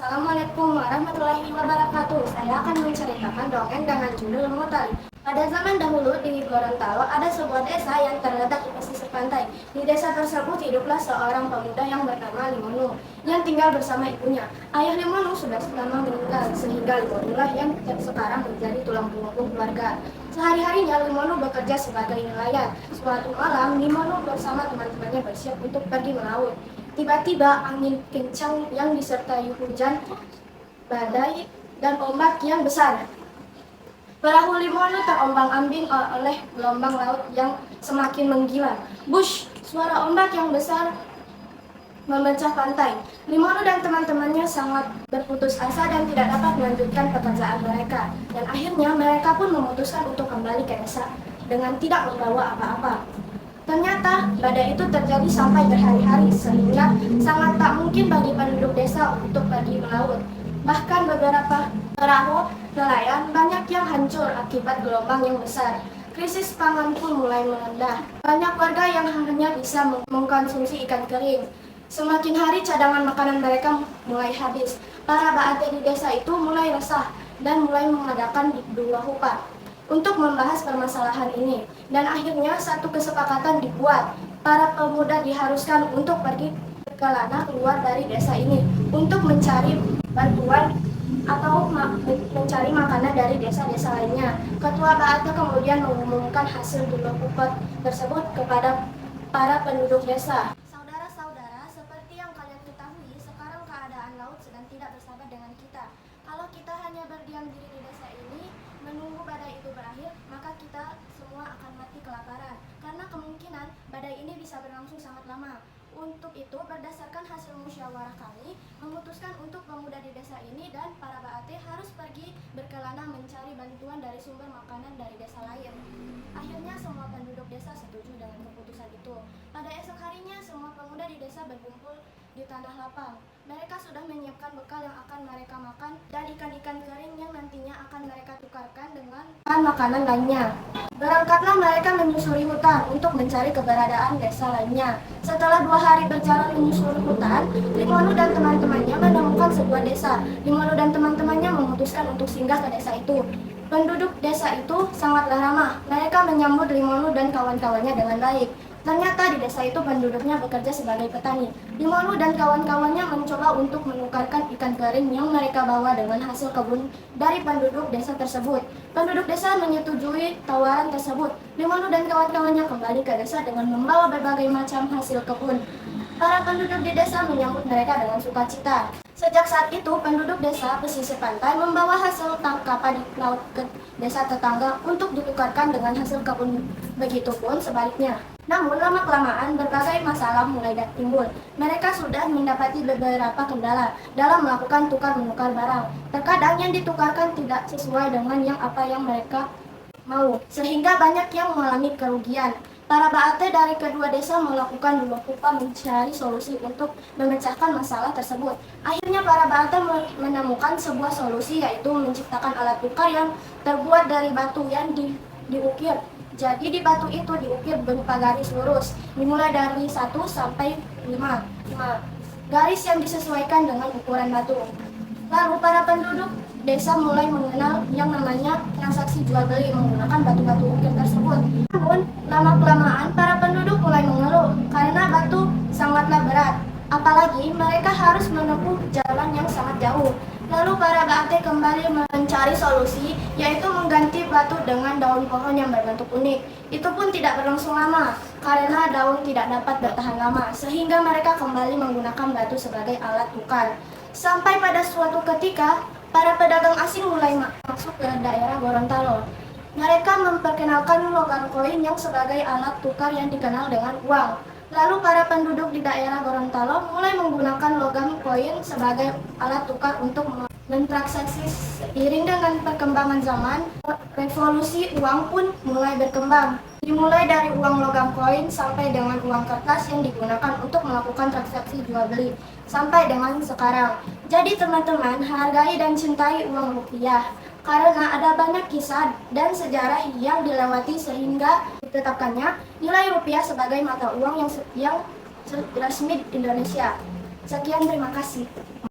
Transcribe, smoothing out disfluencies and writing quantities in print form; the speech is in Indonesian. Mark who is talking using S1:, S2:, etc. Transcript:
S1: Assalamualaikum warahmatullahi wabarakatuh. Saya akan menceritakan dongeng dengan judul Mutali. Pada zaman dahulu di Gorontalo ada sebuah desa yang terletak di pesisir pantai. Di desa tersebut hiduplah seorang pemuda yang bernama Limonu yang tinggal bersama ibunya. Ayah Limonu sudah lama meninggal sehingga Limonu lah yang sekarang menjadi tulang punggung keluarga. Sehari-harinya Limonu bekerja sebagai nelayan. Suatu malam Limonu bersama teman-temannya bersiap untuk pergi melaut. Tiba-tiba angin kencang yang disertai hujan, badai, dan ombak yang besar. Perahu Limonu terombang-ambing oleh gelombang laut yang semakin menggila. Bush! Suara ombak yang besar memecah pantai. Limonu dan teman-temannya sangat berputus asa dan tidak dapat melanjutkan pekerjaan mereka. Dan akhirnya mereka pun memutuskan untuk kembali ke desa dengan tidak membawa apa-apa. Ternyata badai itu terjadi sampai berhari-hari sehingga sangat tak mungkin bagi penduduk desa untuk pergi melaut. Bahkan beberapa perahu nelayan banyak yang hancur akibat gelombang yang besar. Krisis pangan pun mulai melanda. Banyak warga yang hanya bisa mengkonsumsi ikan kering. Semakin hari cadangan makanan mereka mulai habis. Para baate di desa itu mulai resah dan mulai mengadakan dua hupa untuk membahas permasalahan ini. Dan akhirnya satu kesepakatan dibuat. Para pemuda diharuskan untuk pergi berkelana keluar dari desa ini untuk mencari bantuan atau mencari makanan dari desa-desa lainnya. Ketua Baate kemudian mengumumkan hasil dua hupa tersebut kepada para penduduk desa. Saudara-saudara, seperti yang kalian ketahui, sekarang keadaan laut sedang tidak bersahabat dengan kita. Kalau kita hanya berdiam diri di desa ini, menunggu badai itu berakhir, maka kita semua akan mati kelaparan. Karena kemungkinan badai ini bisa berlangsung sangat lama. Untuk itu, berdasarkan hasil musyawarah kami, memutuskan untuk pemuda di desa ini dan para baate harus pergi berkelana mencari bantuan dari sumber makanan dari desa lain. Akhirnya semua penduduk desa setuju dengan keputusan itu. Pada esok harinya, semua pemuda di desa berkumpul di tanah lapang. Mereka sudah menyiapkan bekal yang akan mereka makan dan ikan-ikan kering yang nantinya akan mereka tukarkan dengan makanan lainnya. Berangkatlah mereka menyusuri hutan untuk mencari keberadaan desa lainnya. Setelah 2 hari berjalan menyusuri hutan, Limonu dan teman-temannya menemukan sebuah desa. Limonu dan teman-temannya memutuskan untuk singgah ke desa itu. Penduduk desa itu sangatlah ramah. Mereka menyambut Limonu dan kawan-kawannya dengan baik. Ternyata di desa itu penduduknya bekerja sebagai petani. Limonu dan kawan-kawannya mencoba untuk menukarkan ikan kering yang mereka bawa dengan hasil kebun dari penduduk desa tersebut. Penduduk desa menyetujui tawaran tersebut. Limonu dan kawan-kawannya kembali ke desa dengan membawa berbagai macam hasil kebun. Para penduduk di desa menyambut mereka dengan sukacita. Sejak saat itu, penduduk desa pesisir pantai membawa hasil tangkapan di laut ke desa tetangga untuk ditukarkan dengan hasil kebun. Begitupun sebaliknya. Namun lama-kelamaan berbagai masalah mulai timbul. Mereka sudah mendapati beberapa kendala dalam melakukan tukar-menukar barang. Terkadang yang ditukarkan tidak sesuai dengan apa yang mereka mau, sehingga banyak yang mengalami kerugian. Para baate dari kedua desa melakukan dua hupa mencari solusi untuk memecahkan masalah tersebut. Akhirnya para baate menemukan sebuah solusi, yaitu menciptakan alat tukar yang terbuat dari batu yang diukir. Jadi di batu itu diukir berupa garis lurus, dimulai dari 1 sampai 5 garis yang disesuaikan dengan ukuran batu. Lalu para penduduk desa mulai mengenal yang namanya transaksi jual beli menggunakan batu-batu ukir tersebut. Namun lama-kelamaan para penduduk mulai mengeluh karena batu sangatlah berat. Apalagi mereka harus menempuh jalan yang sangat jauh. Lalu para baate kembali mencari solusi, yaitu mengganti batu dengan daun pohon yang berbentuk unik. Itu pun tidak berlangsung lama, karena daun tidak dapat bertahan lama, sehingga mereka kembali menggunakan batu sebagai alat tukar. Sampai pada suatu ketika, para pedagang asing mulai masuk ke daerah Gorontalo. Mereka memperkenalkan logam koin yang sebagai alat tukar yang dikenal dengan uang. Lalu para penduduk di daerah Gorontalo mulai menggunakan logam koin sebagai alat tukar untuk mentransaksi. Seiring dengan perkembangan zaman, revolusi uang pun mulai berkembang. Dimulai dari uang logam koin sampai dengan uang kertas yang digunakan untuk melakukan transaksi jual beli sampai dengan sekarang. Jadi teman-teman, hargai dan cintai uang rupiah. Karena ada banyak kisah dan sejarah yang dilewati sehingga ditetapkannya nilai rupiah sebagai mata uang yang resmi di Indonesia. Sekian, terima kasih.